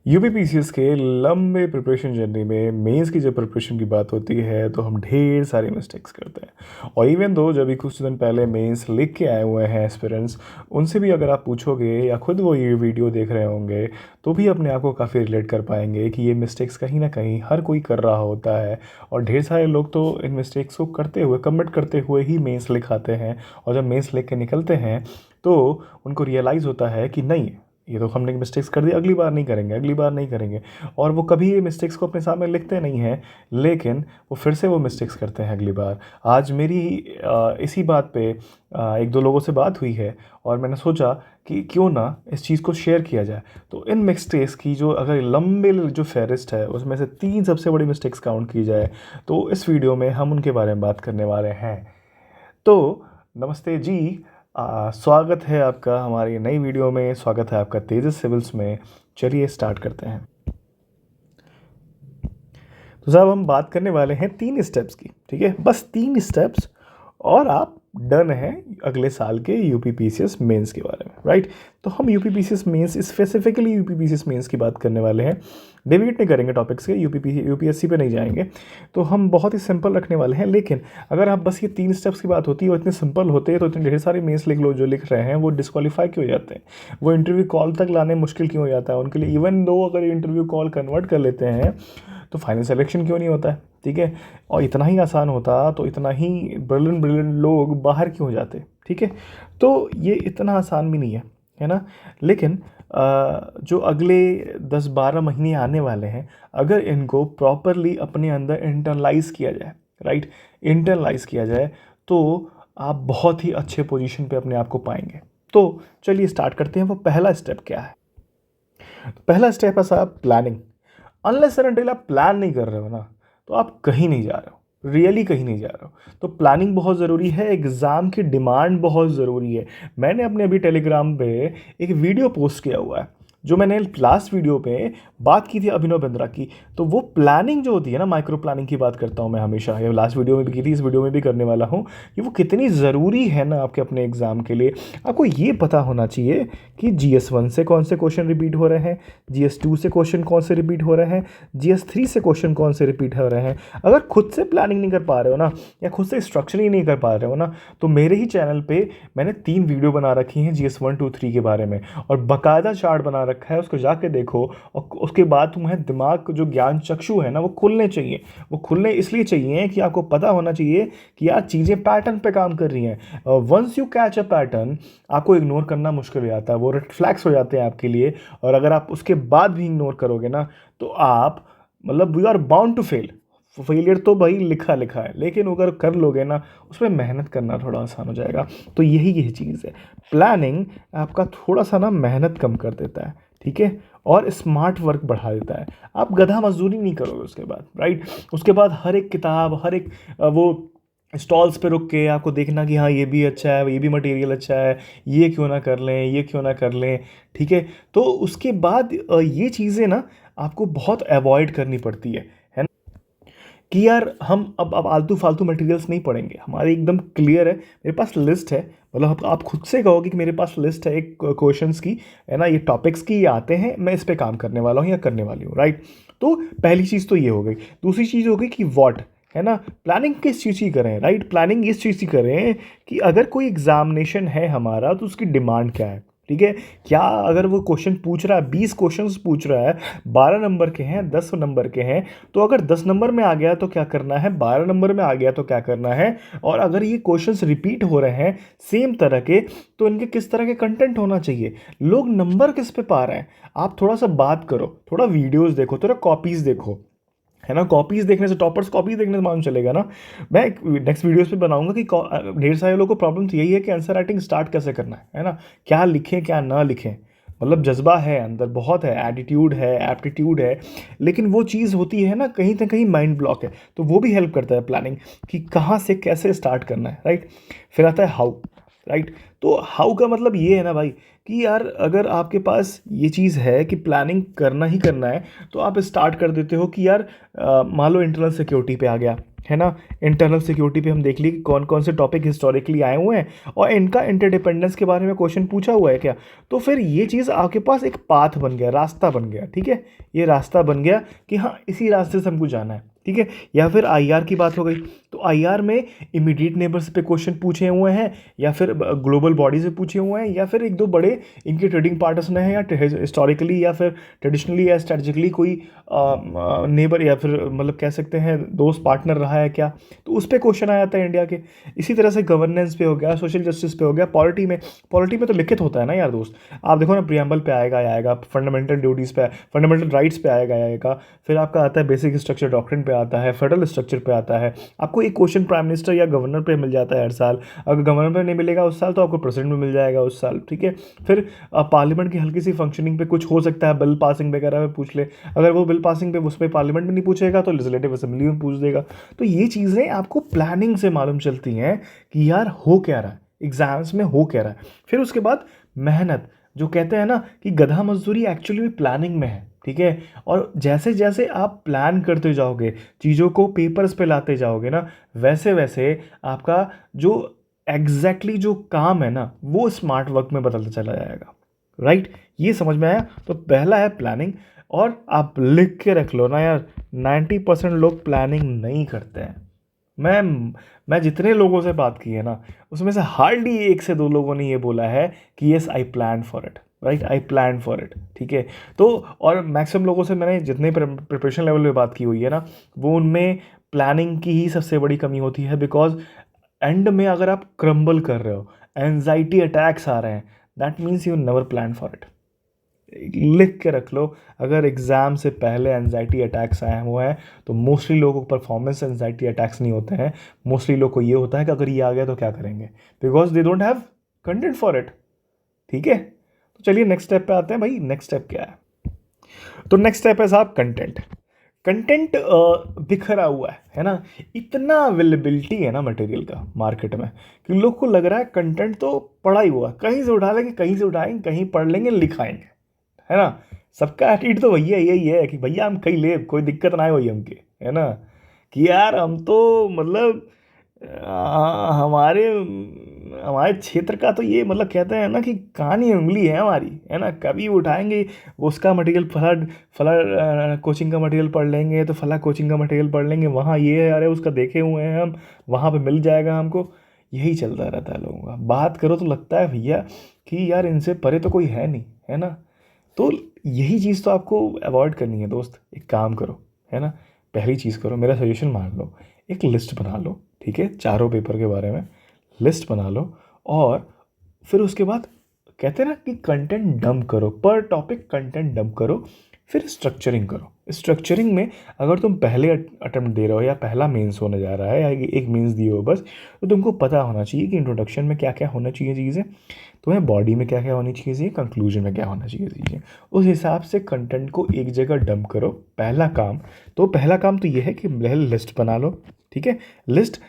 UPPCS के लंबे preparation journey में मेंस की जब प्रिपरेशन की बात होती है तो हम ढेर सारे मिस्टेक्स करते हैं। और इवन दो जब भी कुछ दिन पहले मेंस लिख के आए हुए हैं एस्पिरेंट्स, उनसे भी अगर आप पूछोगे या खुद वो ये वीडियो देख रहे होंगे तो भी अपने आप को काफ़ी रिलेट कर पाएंगे कि ये मिस्टेक्स कहीं ना कहीं हर कोई कर रहा होता है। और ढेर सारे लोग तो इन मिस्टेक्स को करते हुए कमिट करते हुए ही मेंस लिखाते हैं, और जब मेंस लिख के निकलते हैं तो उनको रियलाइज़ होता है कि नहीं, ये तो हमने मिस्टेक्स कर दी, अगली बार नहीं करेंगे, अगली बार नहीं करेंगे। और वो कभी ये मिस्टेक्स को अपने सामने लिखते नहीं हैं, लेकिन वो फिर से वो मिस्टेक्स करते हैं अगली बार। आज मेरी इसी बात पे एक दो लोगों से बात हुई है और मैंने सोचा कि क्यों ना इस चीज़ को शेयर किया जाए। तो इन मिस्टेक्स की जो अगर लंबे जो फेहरिस्त है उसमें से 3 सबसे बड़ी मिस्टेक्स काउंट की जाए तो इस वीडियो में हम उनके बारे में बात करने वाले हैं। तो नमस्ते जी, स्वागत है आपका हमारी नई वीडियो में, स्वागत है आपका तेजस सिविल्स में। चलिए स्टार्ट करते हैं। तो साहब हम बात करने वाले हैं 3 स्टेप्स की, ठीक है, बस 3 स्टेप्स और आप डन है अगले साल के यूपीपीसीएस मेंस के बारे में, राइट। तो हम UPPCS mains, specifically UPPCS mains की बात करने वाले हैं। डेविएट नहीं करेंगे टॉपिक से, यूपीएससी पे नहीं जाएंगे। तो हम बहुत ही सिंपल रखने वाले हैं। लेकिन अगर आप बस ये 3 स्टेप्स की बात होती है और इतने सिंपल होते तो इतने ढेर सारे मेंस लिख लो जो लिख रहे हैं वो डिस्क्वालीफाई क्यों हो जाते हैं, वो इंटरव्यू कॉल तक लाने मुश्किल क्यों हो जाता है उनके लिए। इवन दो अगर इंटरव्यू कॉल कन्वर्ट कर लेते हैं तो फाइनल सिलेक्शन क्यों नहीं होता है, ठीक है। और इतना ही आसान होता तो इतना ही ब्रिलियंट लोग बाहर क्यों जाते, ठीक है। तो ये इतना आसान भी नहीं है ना। लेकिन जो अगले 10-12 महीने आने वाले हैं, अगर इनको प्रॉपरली अपने अंदर इंटरलाइज किया जाए, राइट, इंटरलाइज किया जाए तो आप बहुत ही अच्छे पोजीशन पे अपने आप को पाएंगे। तो चलिए स्टार्ट करते हैं। वो पहला स्टेप क्या है? पहला स्टेप है साहब प्लानिंग। अनलेस एंड अनटिल आप प्लान नहीं कर रहे हो ना तो आप कहीं नहीं जा रहे हो, रियली कहीं नहीं जा रहे हो। तो प्लानिंग बहुत ज़रूरी है, एग्ज़ाम की डिमांड बहुत ज़रूरी है। मैंने अपने अभी टेलीग्राम पे एक वीडियो पोस्ट किया हुआ है, जो मैंने लास्ट वीडियो पे बात की थी अभिनव बिंद्रा की। तो वो प्लानिंग जो होती है ना, माइक्रो प्लानिंग की बात करता हूँ मैं हमेशा, ये लास्ट वीडियो में भी की थी, इस वीडियो में भी करने वाला हूँ कि वो कितनी ज़रूरी है ना आपके अपने एग्ज़ाम के लिए। आपको ये पता होना चाहिए कि GS1 से कौन से क्वेश्चन रिपीट हो रहे हैं, GS2 से क्वेश्चन कौन से रिपीट हो रहे हैं, GS3 से क्वेश्चन कौन से रिपीट हो रहे हैं। अगर खुद से प्लानिंग नहीं कर पा रहे हो ना, या खुद से स्ट्रक्चर ही नहीं कर पा रहे हो ना, तो मेरे ही चैनल पे मैंने 3 वीडियो बना रखी हैं GS1, 2, 3 के बारे में, और बाकायदा चार्ट बना रखा है, उसको जाके देखो। और उसके बाद तुम्हें दिमाग जो ज्ञान चक्षु है ना वो खुलने चाहिए। वो खुलने इसलिए चाहिए कि आपको पता होना चाहिए कि यार चीज़ें पैटर्न पे काम कर रही हैं। Once you catch a pattern, आपको इग्नोर करना मुश्किल हो जाता है, वो रेड फ्लैग्स हो जाते हैं आपके लिए। और अगर आप उसके बाद भी इग्नोर करोगे ना तो आप मतलब you are bound to fail. Failure तो भाई लिखा लिखा है, लेकिन अगर कर लोगे ना उसमें मेहनत करना थोड़ा आसान हो जाएगा। तो यही चीज़ है, प्लानिंग आपका थोड़ा सा ना मेहनत कम कर देता है, ठीक है, और स्मार्ट वर्क बढ़ा देता है। आप गधा मजदूरी नहीं करोगे उसके बाद, राइट। उसके बाद हर एक किताब, हर एक वो स्टॉल्स पे रुक के आपको देखना कि हाँ ये भी अच्छा है, ये भी मटेरियल अच्छा है, ये क्यों ना कर लें, ये क्यों ना कर लें, ठीक है। तो उसके बाद ये चीज़ें ना आपको बहुत अवॉइड करनी पड़ती है ना, कि यार हम अब आलतू फालतू मटेरियल्स नहीं पढ़ेंगे, हमारी एकदम क्लियर है, मेरे पास लिस्ट है। मतलब आप खुद से कहोगे कि मेरे पास लिस्ट है एक क्वेश्चंस की, है ना, ये टॉपिक्स की, ये आते हैं, मैं इस पे काम करने वाला हूँ या करने वाली हूँ, राइट। तो पहली चीज़ तो ये हो गई। दूसरी चीज़ हो गई कि व्हाट, है ना, प्लानिंग किस चीज़ की करें, राइट। प्लानिंग इस चीज़ की करें कि अगर कोई एग्जामिनेशन है हमारा तो उसकी डिमांड क्या है, ठीक है। क्या अगर वो क्वेश्चन पूछ रहा है, 20 क्वेश्चंस पूछ रहा है, 12 नंबर के हैं, 10 नंबर के हैं, तो अगर 10 नंबर में आ गया तो क्या करना है, 12 नंबर में आ गया तो क्या करना है। और अगर ये क्वेश्चंस रिपीट हो रहे हैं सेम तरह के, तो इनके किस तरह के कंटेंट होना चाहिए, लोग नंबर किस पे पा रहे हैं। आप थोड़ा सा बात करो, थोड़ा वीडियोज़ देखो, थोड़ा कॉपीज़ देखो, है ना। कॉपीज़ देखने से, टॉपर्स कॉपीज़ देखने से मालूम चलेगा ना। मैं नेक्स्ट वीडियोस पे बनाऊंगा कि ढेर सारे लोगों को प्रॉब्लम तो यही है कि आंसर राइटिंग स्टार्ट कैसे करना है ना, क्या लिखें क्या ना लिखें। मतलब जज्बा है अंदर, बहुत है, एटीट्यूड है, एप्टीट्यूड है, लेकिन वो चीज़ होती है ना कहीं माइंड ब्लॉक है। तो वो भी हेल्प करता है प्लानिंग कि कहाँ से कैसे स्टार्ट करना है, राइट। फिर आता है हाउ। राइट। तो हाउ का मतलब ये है ना भाई कि यार अगर आपके पास ये चीज़ है कि प्लानिंग करना ही करना है, तो आप स्टार्ट कर देते हो कि यार मान लो इंटरनल सिक्योरिटी पे आ गया है ना। इंटरनल सिक्योरिटी पे हम देख लिए कि कौन कौन से टॉपिक हिस्टोरिकली आए हुए हैं और इनका इंटरडिपेंडेंस के बारे में क्वेश्चन पूछा हुआ है क्या। तो फिर ये चीज़ आपके पास एक पाथ बन गया, रास्ता बन गया, ठीक है। ये रास्ता बन गया कि हाँ इसी रास्ते से हमको जाना है, ठीक है। या फिर आईआर की बात हो गई, तो आईआर में इमीडिएट नेबर्स पे क्वेश्चन पूछे हुए हैं, या फिर ग्लोबल बॉडी से पूछे हुए हैं, या फिर एक दो बड़े इनके ट्रेडिंग पार्टनर्स ने हैं, या हिस्टोरिकली या फिर ट्रेडिशनली या स्ट्रेटजिकली कोई नेबर या फिर मतलब कह सकते हैं दोस्त पार्टनर रहा है क्या, तो उस पर क्वेश्चन आ जाता है इंडिया के। इसी तरह से गवर्नेंस पे हो गया, सोशल जस्टिस पे हो गया, पॉलिटी में तो लिखित होता है ना यार दोस्त। आप देखो ना प्रियम्बल पे आएगा आएगा, फंडामेंटल ड्यूटीज़ पे, फंडामेंटल राइट्स पे आएगा आएगा, फिर आपका आता है बेसिक स्ट्रक्चर डॉक्ट्रिन पे आता है, फेडरल स्ट्रक्चर पे आता है। आपको एक क्वेश्चन प्राइम मिनिस्टर या गवर्नर पे मिल जाता है हर साल। अगर गवर्नर पे नहीं मिलेगा उस साल तो आपको प्रेसिडेंट में मिल जाएगा उस साल, ठीक है। फिर पार्लियामेंट की हल्की सी फंक्शनिंग पे कुछ हो सकता है, बिल पासिंग वगैरह में पूछ ले। अगर वो बिल पासिंग पे उस पर पार्लियामेंट में नहीं पूछेगा तो लेजिस्लेटिव असेंबली में पूछ देगा। तो ये चीज़ें आपको प्लानिंग से मालूम चलती हैं कि यार हो क्या रहा है, एग्जाम्स में हो क्या रहा है। फिर उसके बाद मेहनत, जो कहते हैं ना कि गधा मजदूरी एक्चुअली में प्लानिंग में है, ठीक है। और जैसे जैसे आप प्लान करते जाओगे, चीज़ों को पेपर्स पे लाते जाओगे ना, वैसे वैसे आपका जो जो काम है ना वो स्मार्ट वर्क में बदलता चला जाएगा, राइट। ये समझ में आया। तो पहला है प्लानिंग, और आप लिख के रख लो ना यार, 90% लोग प्लानिंग नहीं करते हैं। मैं मैं जितने लोगों से बात की है ना, उसमें से हार्डली एक से दो लोगों ने ये बोला है कि yes I plan for it, right, I plan for it, ठीक है। तो और मैक्सिमम लोगों से मैंने जितने प्रिपरेशन लेवल पे बात की हुई है ना, वो उनमें प्लानिंग की ही सबसे बड़ी कमी होती है। बिकॉज एंड में अगर आप क्रम्बल कर रहे हो, एनजाइटी अटैक्स आ रहे हैं, that means you never plan for it. लिख के रख लो, अगर एग्ज़ाम से पहले एनजाइटी अटैक्स आए हुए हैं तो मोस्टली लोगों को परफॉर्मेंस एनजाइटी अटैक्स नहीं होते हैं। मोस्टली लोग को ये होता है कि अगर ये आ गया तो क्या करेंगे, because they don't have content for it, ठीक है। तो चलिए नेक्स्ट स्टेप पे आते हैं भाई। नेक्स्ट स्टेप क्या है? तो नेक्स्ट स्टेप है साहब कंटेंट। कंटेंट बिखरा हुआ है ना। इतना अवेलेबिलिटी है ना मटेरियल का मार्केट में कि लोग को लग रहा है कंटेंट तो पड़ा ही हुआ, कहीं से उठा लेंगे, कहीं से उठाएंगे, कहीं पढ़ लेंगे, लिखाएंगे, है ना। सबका एटीट्यूड तो भैया यही है कि भैया हम कहीं ले, कोई दिक्कत ना आए वही हमके, है ना। कि यार हम तो मतलब हमारे हमारे क्षेत्र का तो ये मतलब कहते हैं ना कि कानी उंगली है हमारी, है ना। कभी उठाएंगे वो उसका मटेरियल, फला फला कोचिंग का मटेरियल पढ़ लेंगे, तो फला कोचिंग का मटेरियल पढ़ लेंगे, वहाँ ये है, अरे उसका देखे हुए हैं हम, वहाँ पे मिल जाएगा हमको। यही चलता रहता है लोगों का। बात करो तो लगता है भैया कि यार इनसे परे तो कोई है नहीं, है ना। तो यही चीज़ तो आपको अवॉइड करनी है दोस्त। एक काम करो, है ना, पहली चीज़ करो, मेरा सजेशन मान लो, एक लिस्ट बना लो, ठीक है, चारों पेपर के बारे में लिस्ट बना लो। और फिर उसके बाद कहते हैं ना कि कंटेंट डंप करो, पर टॉपिक कंटेंट डंप करो। फिर स्ट्रक्चरिंग करो। स्ट्रक्चरिंग में अगर तुम पहले अटेम्प्ट दे रहे हो या पहला मेंस होने जा रहा है या एक मेंस दिए हो बस, तो तुमको पता होना चाहिए कि इंट्रोडक्शन में क्या क्या होना चाहिए चीज़ें, तुम्हें बॉडी में क्या क्या होनी चाहिए, कंक्लूजन में क्या होना चाहिए चीज़ें। उस हिसाब से कंटेंट को एक जगह डंप करो। पहला काम तो ये है कि लिस्ट बना लो, ठीक है। लिस्ट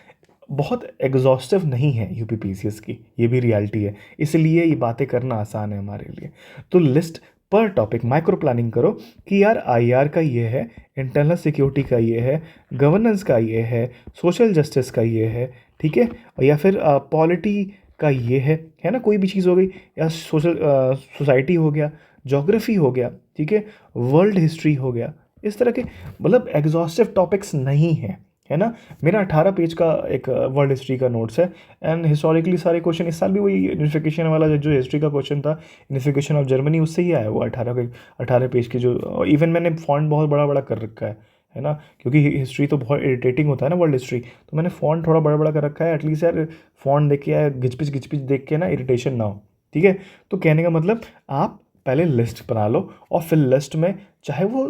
बहुत एग्जॉस्टिव नहीं है यूपीपीसीएस की, ये भी रियलिटी है, इसलिए ये बातें करना आसान है हमारे लिए। तो लिस्ट पर टॉपिक माइक्रो प्लानिंग करो कि यार आईआर का ये है, इंटरनल सिक्योरिटी का ये है, गवर्नेंस का ये है, सोशल जस्टिस का ये है, ठीक है। या फिर पॉलिटी का ये है ना, कोई भी चीज़ हो गई, या सोसाइटी हो गया, ज्योग्राफी हो गया, ठीक है, वर्ल्ड हिस्ट्री हो गया। इस तरह के मतलब एग्जॉस्टिव टॉपिक्स नहीं हैं, है ना। मेरा 18 पेज का एक वर्ल्ड हिस्ट्री का नोट्स है, एंड हिस्टोरिकली सारे क्वेश्चन इस साल भी वही यूनिफिकेशन वाला जो हिस्ट्री का क्वेश्चन था, यूनिफिकेशन ऑफ जर्मनी, उससे ही आया वो 18 पेज की। जो इवन मैंने फॉन्ट बहुत बड़ा बड़ा कर रखा है ना, क्योंकि हिस्ट्री तो बहुत इरिटेटिंग होता है ना वर्ल्ड हिस्ट्री, तो मैंने फॉन्ट थोड़ा बड़ा बड़ा कर रखा है, एटलीस्ट यार फॉन्ट देख के या घिचपिच देख के ना इरिटेशन ना हो, ठीक है। तो कहने का मतलब आप पहले लिस्ट बना लो, और फिर लिस्ट में चाहे वो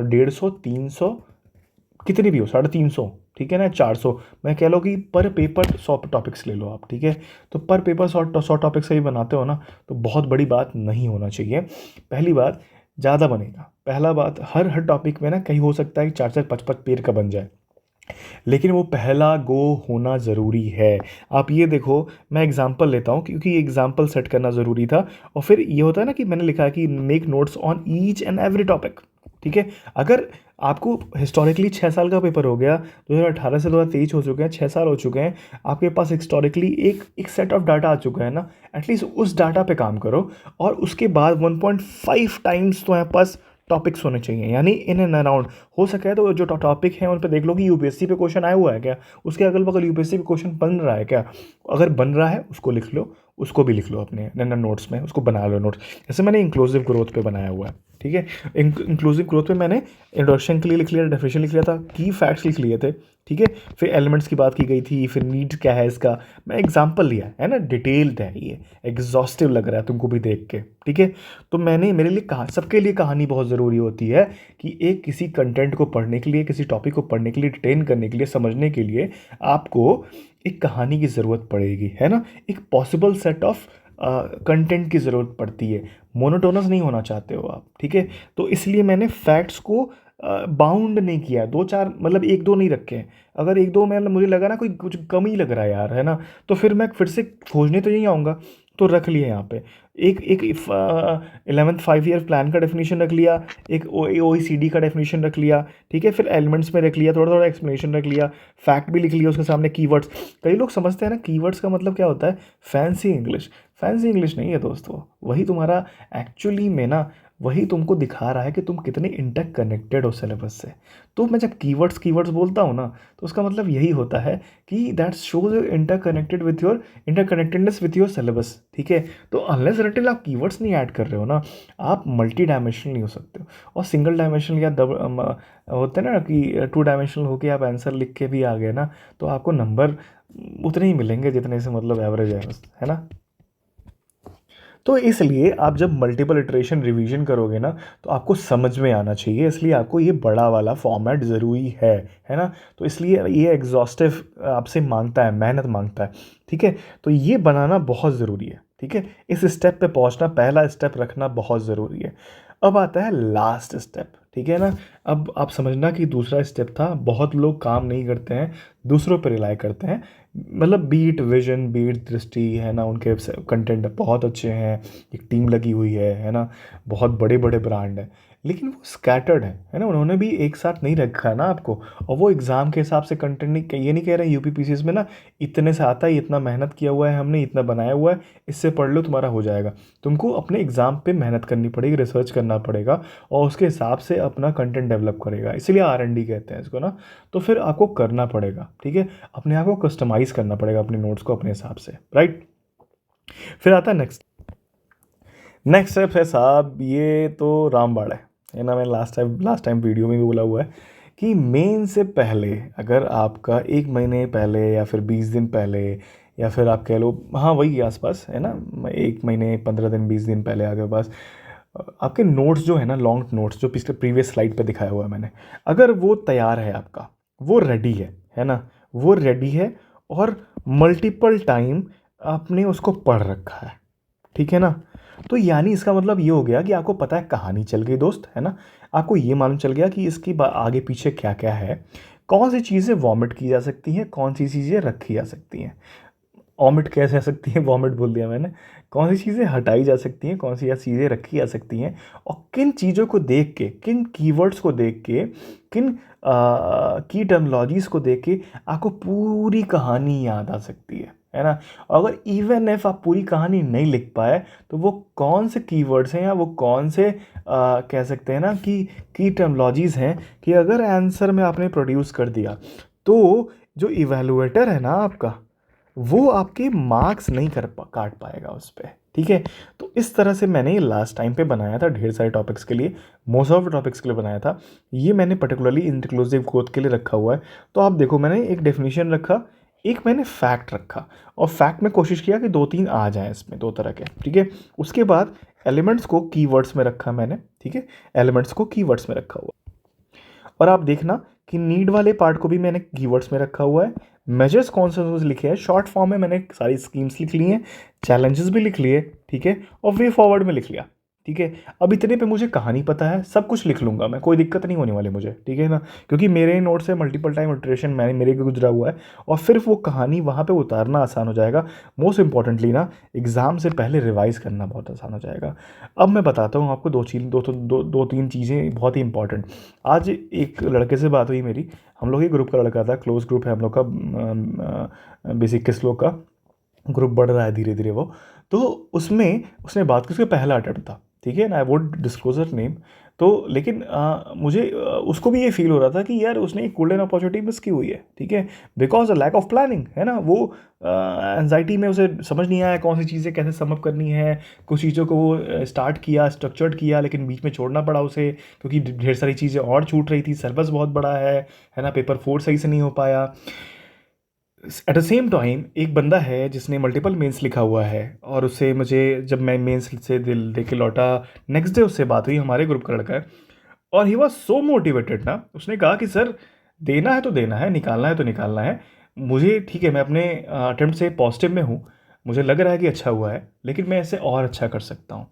150, 300 कितनी भी हो, 350, ठीक है ना, 400, मैं कह लो कि पर पेपर 100 टॉपिक्स ले लो आप, ठीक है। तो पर पेपर 100 टॉपिक्स से ही बनाते हो ना, तो बहुत बड़ी बात नहीं होना चाहिए। पहली बात, ज़्यादा बनेगा। पहला बात, हर टॉपिक में ना कहीं हो सकता है कि 4-4, 5-5 पेज का बन जाए, लेकिन वो पहला गो होना ज़रूरी है। आप ये देखो, मैं एग्जांपल लेता हूँ क्योंकि एग्जांपल सेट करना ज़रूरी था। और फिर ये होता है ना कि मैंने लिखा है कि make notes on each and every topic. ठीक है, अगर आपको हिस्टोरिकली 6 साल का पेपर हो गया, 2018 से 2023 हो चुके हैं, 6 साल हो चुके हैं, आपके पास हिस्टोरिकली एक एक सेट ऑफ डाटा आ चुका है ना, एटलीस्ट उस डाटा पे काम करो। और उसके बाद 1.5 टाइम्स तुम्हारे पास टॉपिक्स होने चाहिए, यानी इन एंड अराउंड। हो सके है तो जो टॉपिक है उन पर देख लो कि यूपीएससी पे क्वेश्चन आया हुआ है क्या, उसके अगल बगल यूपीएससी पे क्वेश्चन बन रहा है क्या। अगर बन रहा है उसको लिख लो, उसको भी लिख लो अपने नोट्स में, उसको बना लो नोट्स। जैसे मैंने इंक्लूसिव ग्रोथ पे बनाया हुआ है, ठीक है। इंक्लूसिव ग्रोथ पे मैंने इंट्रोडक्शन के लिए लिख लिया, डेफिनेशन लिख लिया था, की फैक्ट्स लिख लिए थे, ठीक है। फिर एलिमेंट्स की बात की गई थी, फिर नीड क्या है इसका, मैं एग्जाम्पल लिया है ना, डिटेल्ड है ये, एग्जॉस्टिव लग रहा है तुमको भी देख के, ठीक है। तो मैंने, मेरे लिए कहा, सबके लिए कहानी बहुत ज़रूरी होती है कि एक किसी कंटेंट को पढ़ने के लिए, किसी टॉपिक को पढ़ने के लिए, डिटेन करने के लिए, समझने के लिए आपको एक कहानी की ज़रूरत पड़ेगी, है ना। एक पॉसिबल सेट ऑफ कंटेंट की ज़रूरत पड़ती है। मोनोटोनस नहीं होना चाहते हो आप, ठीक है। तो इसलिए मैंने फैक्ट्स को बाउंड नहीं किया, दो चार मतलब एक दो नहीं रखे हैं। अगर एक दो में मुझे लगा ना कोई कुछ कम ही लग रहा है यार, है ना, तो फिर मैं फिर से खोजने तो यहीं आऊँगा। तो रख लिए यहाँ पे एक एक 11th 5 ईयर प्लान का डेफिनेशन रख लिया, एक OECD का डेफिनेशन रख लिया, ठीक है। फिर एलिमेंट्स में रख लिया, थोड़ा थोड़ा एक्सप्लेनेशन रख लिया, फैक्ट भी लिख लिया उसके सामने, कीवर्ड्स। कई लोग समझते हैं ना कीवर्ड्स का मतलब क्या होता है, फैंसी इंग्लिश। फैंसी इंग्लिश नहीं है दोस्तों, वही तुम्हारा एक्चुअली में ना, वही तुमको दिखा रहा है कि तुम कितने इंटर कनेक्टेड हो सिलेबस से। तो मैं जब कीवर्ड्स कीवर्ड्स बोलता हूँ ना, तो उसका मतलब यही होता है कि that shows inter connected with your inter connectedness with your syllabus, ठीक है। तो अनलेस रटिल आप कीवर्ड्स नहीं ऐड कर रहे हो ना, आप मल्टी डायमेंशनल नहीं हो सकते हो। और सिंगल डायमेंशनल या होते हैं ना कि 2 डायमेंशनल होके आप आंसर लिख के भी आ गए ना, तो आपको नंबर उतने ही मिलेंगे जितने से मतलब एवरेज है ना। तो इसलिए आप जब मल्टीपल इटरेशन रिवीजन करोगे ना, तो आपको समझ में आना चाहिए, इसलिए आपको ये बड़ा वाला फॉर्मेट ज़रूरी है ना। तो इसलिए ये एग्जॉस्टिव आपसे मांगता है, मेहनत मांगता है, ठीक है। तो ये बनाना बहुत ज़रूरी है, ठीक है। इस स्टेप पे पहुंचना, पहला स्टेप रखना बहुत ज़रूरी है। अब आता है लास्ट स्टेप, ठीक है ना। अब आप समझना कि दूसरा स्टेप था, बहुत लोग काम नहीं करते हैं, दूसरों पर रिलाई करते हैं। मतलब बीट विजन, बीट दृष्टि, है ना, उनके कंटेंट बहुत अच्छे हैं, एक टीम लगी हुई है ना, बहुत बड़े बड़े ब्रांड हैं, लेकिन वो स्कैटर्ड है ना, उन्होंने भी एक साथ नहीं रखा है ना आपको। और वो एग्ज़ाम के हिसाब से कंटेंट नहीं, ये नहीं कह रहे यूपीपीसीएस में ना इतने से आता है, इतना मेहनत किया हुआ है हमने, इतना बनाया हुआ है, इससे पढ़ लो तुम्हारा हो जाएगा। तुमको अपने एग्ज़ाम पे मेहनत करनी पड़ेगी, रिसर्च करना पड़ेगा, और उसके हिसाब से अपना कंटेंट डेवलप करेगा, इसलिए R&D कहते हैं इसको ना। तो फिर आपको करना पड़ेगा, ठीक है, अपने आप को कस्टमाइज़ करना पड़ेगा अपने नोट्स को अपने हिसाब से, राइट। फिर आता है नेक्स्ट। नेक्स्ट स्टेप है साहब, ये तो रामबाण है ना। मैं लास्ट टाइम वीडियो में भी बोला हुआ है कि मेन से पहले, अगर आपका 1 महीने पहले या फिर 20 दिन पहले, या फिर आप कह लो हाँ वही आसपास है ना, 1 महीने 15 दिन 20 दिन पहले आपके पास आपके नोट्स जो है ना, लॉन्ग नोट्स जो पिछले प्रीवियस स्लाइड पे दिखाया हुआ है मैंने, अगर वो तैयार है आपका, वो रेडी है ना, वो रेडी है, और मल्टीपल टाइम आपने उसको पढ़ रखा है, ठीक है ना। तो यानी इसका मतलब ये हो गया कि आपको पता है कहानी चल गई दोस्त, है ना। आपको ये मालूम चल गया कि इसकी आगे पीछे क्या क्या है, कौन सी चीज़ें वॉमिट की जा सकती हैं, कौन सी चीज़ें रखी जा सकती हैं। वॉमिट कैसे आ सकती है, वॉमिट बोल दिया मैंने। कौन सी चीज़ें हटाई जा सकती हैं, कौन सी या चीज़ें रखी जा सकती हैं, और किन चीज़ों को देख के, किन कीवर्ड्स को देख के, किन की टर्मोलॉजीज़ को देख के आपको पूरी कहानी याद आ सकती है ना। अगर इवन इफ आप पूरी कहानी नहीं लिख पाए, तो वो कौन से कीवर्ड्स हैं, या वो कौन से कह सकते हैं ना कि की टर्मोलॉजीज़ हैं, कि अगर आंसर में आपने प्रोड्यूस कर दिया, तो जो इवेलुएटर है ना आपका, वो आपके मार्क्स नहीं काट पाएगा उस पर, ठीक है। तो इस तरह से मैंने ये लास्ट टाइम पे बनाया था, ढेर सारे टॉपिक्स के लिए, मोस्ट ऑफ टॉपिक्स के लिए बनाया था। ये मैंने पर्टिकुलरली इंक्लूसिव ग्रोथ के लिए रखा हुआ है। तो आप देखो, मैंने एक डेफिनेशन रखा, एक मैंने फैक्ट रखा, और फैक्ट में कोशिश किया कि 2-3 आ जाए इसमें, 2 तरह के, ठीक है। उसके बाद एलिमेंट्स को कीवर्ड्स में रखा मैंने, ठीक है, एलिमेंट्स को कीवर्ड्स में रखा हुआ। और आप देखना कि नीड वाले पार्ट को भी मैंने कीवर्ड्स में रखा हुआ है। मेजर्स कौन से लिखे हैं, शॉर्ट फॉर्म में मैंने सारी स्कीम्स लिख ली हैं, चैलेंजेस भी लिख लिए, ठीक है, और वे फॉरवर्ड में लिख लिया, ठीक है। अब इतने पे मुझे कहानी पता है, सब कुछ लिख लूँगा मैं, कोई दिक्कत नहीं होने वाली मुझे, ठीक है ना, क्योंकि मेरे नोट से मल्टीपल टाइम इटरेशन मैंने मेरे को गुजरा हुआ है, और फिर वो कहानी वहाँ पे उतारना आसान हो जाएगा। मोस्ट इंपॉर्टेंटली ना, एग्ज़ाम से पहले रिवाइज़ करना बहुत आसान हो जाएगा। अब मैं बताता हूँ आपको दो तीन चीज़ें बहुत ही इंपॉर्टेंट। आज एक लड़के से बात हुई मेरी, हम लोग ही ग्रुप का लड़का था, क्लोज ग्रुप है हम लोग का, बेसिक किस लोग का ग्रुप बढ़ रहा है धीरे धीरे वो। तो उसमें उसने बात की, उसका पहला अटेम्प्ट था, ठीक है ना, आई वोंट डिस्क्लोजर नेम। तो लेकिन मुझे उसको भी ये फील हो रहा था कि यार उसने एक गोल्डन अपॉर्चुनिटी मिस की हुई है, ठीक है, because a lack of planning, है ना। वो एनजाइटी में उसे समझ नहीं आया कौन सी चीज़ें कैसे समअप करनी है। कुछ चीज़ों को वो स्टार्ट किया, स्ट्रक्चर्ड किया, लेकिन बीच में छोड़ना पड़ा उसे, क्योंकि ढेर सारी चीज़ें और छूट रही थी, सिलेबस बहुत बड़ा है ना, पेपर 4 सही से नहीं हो पाया। एट द सेम टाइम एक बंदा है जिसने मल्टीपल मेंस लिखा हुआ है, और उससे मुझे, जब मैं मेंस से दिल दे के लौटा, नेक्स्ट डे उससे बात हुई, हमारे ग्रुप का लड़का है, और ही वॉज सो मोटिवेटेड ना। उसने कहा कि सर, देना है तो देना है, निकालना है तो निकालना है। मुझे ठीक है, मैं अपने अटेम्प्ट से पॉजिटिव में हूँ, मुझे लग रहा है कि अच्छा हुआ है, लेकिन मैं इसे और अच्छा कर सकता हूँ।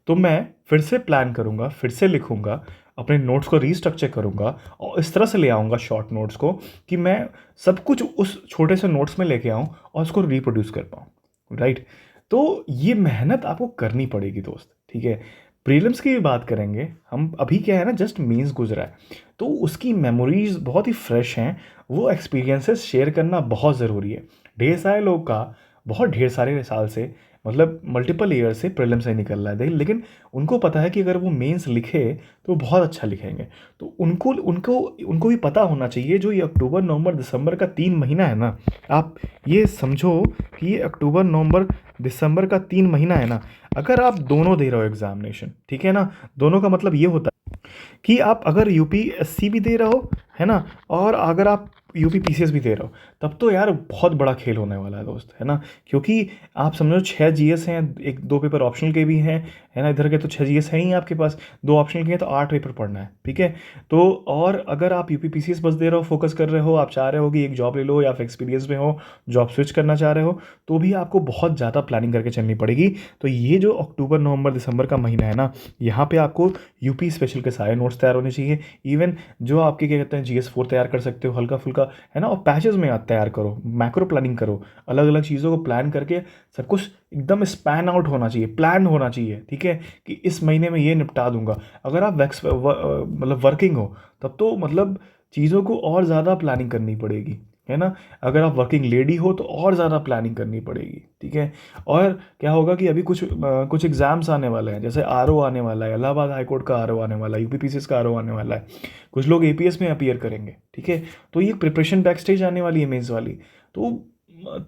तो मैं फिर से प्लान करूँगा, फिर से लिखूँगा, अपने नोट्स को रीस्ट्रक्चर करूँगा, और इस तरह से ले आऊँगा शॉर्ट नोट्स को कि मैं सब कुछ उस छोटे से नोट्स में लेके आऊँ और उसको रिप्रोड्यूस कर पाऊँ, राइट। तो ये मेहनत आपको करनी पड़ेगी दोस्त, ठीक है। प्रीलिम्स की भी बात करेंगे हम, अभी क्या है ना, जस्ट मेंस गुजरा है, तो उसकी मेमोरीज बहुत ही फ्रेश हैं, वो एक्सपीरियंसेस शेयर करना बहुत ज़रूरी है। ढेर सारे लोग का बहुत ढेर सारे साल से, मतलब मल्टीपल ईयर से प्रीलिम से निकल रहा है, लेकिन उनको पता है कि अगर वो मेंस लिखे तो बहुत अच्छा लिखेंगे। तो उनको उनको उनको भी पता होना चाहिए, जो ये अक्टूबर नवंबर दिसंबर का 3 महीना है ना, आप ये समझो कि ये अक्टूबर नवंबर दिसंबर का 3 महीना है ना, अगर आप दोनों दे रहे हो एग्जामिनेशन, ठीक है ना, दोनों का मतलब ये होता है कि आप अगर यूपीएससी भी दे रहे हो, है ना, और अगर आप यूपी पीसीएस भी दे रहे हो, तब तो यार बहुत बड़ा खेल होने वाला है दोस्त, है ना। क्योंकि आप समझो 6 जीएस हैं, एक 2 पेपर ऑप्शनल के भी हैं, है ना, इधर के तो 6 जीएस है ही आपके पास, 2 ऑप्शनल के हैं, तो 8 पेपर पढ़ना है, ठीक है। तो और अगर आप यूपी पीसीएस बस दे रहे हो, फोकस कर रहे हो, आप चाह रहे हो कि एक जॉब ले लो, या फिर एक्सपीरियंस में हो, जॉब स्विच करना चाह रहे हो, तो भी आपको बहुत ज़्यादा प्लानिंग करके चलनी पड़ेगी। तो ये जो अक्टूबर नवंबर दिसंबर का महीना है ना, यहाँ पे आपको यूपी स्पेशल के सारे नोट्स तैयार होने चाहिए। इवन जो आपके क्या कहते हैं GS4 तैयार कर सकते हो हल्का फुल्का, है ना, और पैचेस में आप तैयार करो, मैक्रो प्लानिंग करो, अलग अलग चीज़ों को प्लान करके सब कुछ एकदम स्पैन आउट होना चाहिए, प्लान होना चाहिए, ठीक है, कि इस महीने में ये निपटा दूंगा। अगर आप मतलब वर्किंग हो, तब तो मतलब चीज़ों को और ज़्यादा प्लानिंग करनी पड़ेगी, है ना। अगर आप वर्किंग लेडी हो तो और ज़्यादा प्लानिंग करनी पड़ेगी, ठीक है। और क्या होगा कि अभी कुछ एग्ज़ाम्स आने वाले हैं, जैसे आरओ आने वाला है, इलाहाबाद हाई कोर्ट का आरओ आने वाला है, यूपीपीसीएस का आरओ आने वाला है, कुछ लोग एपीएस में अपीयर करेंगे, ठीक है। तो ये प्रिपरेशन बैक स्टेज आने वाली है मेंस वाली। तो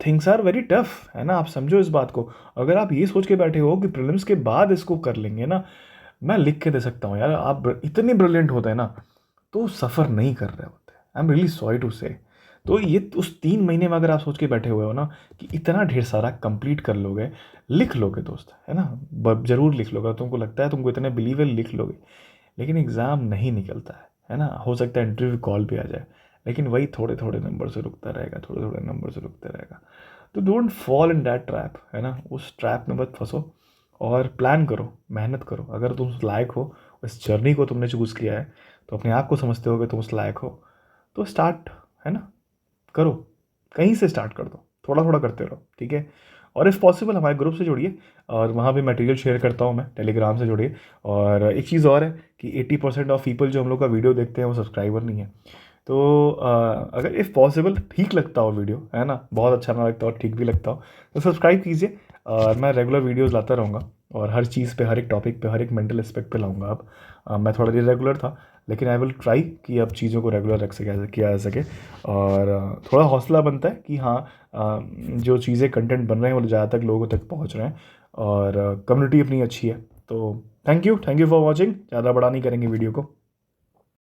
थिंग्स आर वेरी टफ, है ना, आप समझो इस बात को। अगर आप ये सोच के बैठे हो कि प्रीलिम्स के बाद इसको कर लेंगे ना, मैं लिख के दे सकता हूँ यार, आप इतने ब्रिलियंट होते हैं ना, तो सफ़र नहीं कर रहे होते। I am really sorry to say. तो ये उस 3 महीने में अगर आप सोच के बैठे हुए हो ना कि इतना ढेर सारा कंप्लीट कर लोगे, लिख लोगे दोस्त, है ना, ज़रूर लिख लोगे, तुमको लगता है तुमको इतने बिलीव है, लिख लोगे, लेकिन एग्ज़ाम नहीं निकलता है ना। हो सकता है इंटरव्यू कॉल पे आ जाए, लेकिन वही थोड़े थोड़े नंबर से रुकता रहेगा, थोड़े थोड़े नंबर से रुकता रहेगा। तो don't fall in that trap, है ना, उस ट्रैप में मत फंसो, और प्लान करो, मेहनत करो। अगर तुम उस लायक हो, इस जर्नी को तुमने चूज़ किया है, तो अपने आप को समझते हो कि तुम उस लायक हो, तो स्टार्ट, है ना, करो, कहीं से स्टार्ट कर दो, थोड़ा थोड़ा करते रहो, ठीक है। और इफ़ पॉसिबल हमारे ग्रुप से जुड़िए, और वहाँ भी मटेरियल शेयर करता हूँ मैं, टेलीग्राम से जुड़िए। और एक चीज़ और है कि 80% ऑफ पीपल जो हम लोग का वीडियो देखते हैं वो सब्सक्राइबर नहीं है। तो अगर इफ़ पॉसिबल ठीक लगता हो वीडियो, है ना, बहुत अच्छा ना लगता हो, ठीक भी लगता हो, तो सब्सक्राइब कीजिए। और मैं रेगुलर वीडियोस लाता रहूँगा, और हर चीज़ पे, हर एक टॉपिक पे, हर एक मेंटल एस्पेक्ट पे लाऊंगा। अब मैं थोड़ा इरेगुलर था, लेकिन आई विल ट्राई कि अब चीज़ों को रेगुलर रख सके, किया जा सके। और थोड़ा हौसला बनता है कि हाँ, जो चीज़ें कंटेंट बन रहे हैं वो ज़्यादा तक लोगों तक पहुँच रहे हैं, और कम्युनिटी अपनी अच्छी है। तो थैंक यू फॉर वॉचिंग। ज़्यादा बड़ा नहीं करेंगे वीडियो को।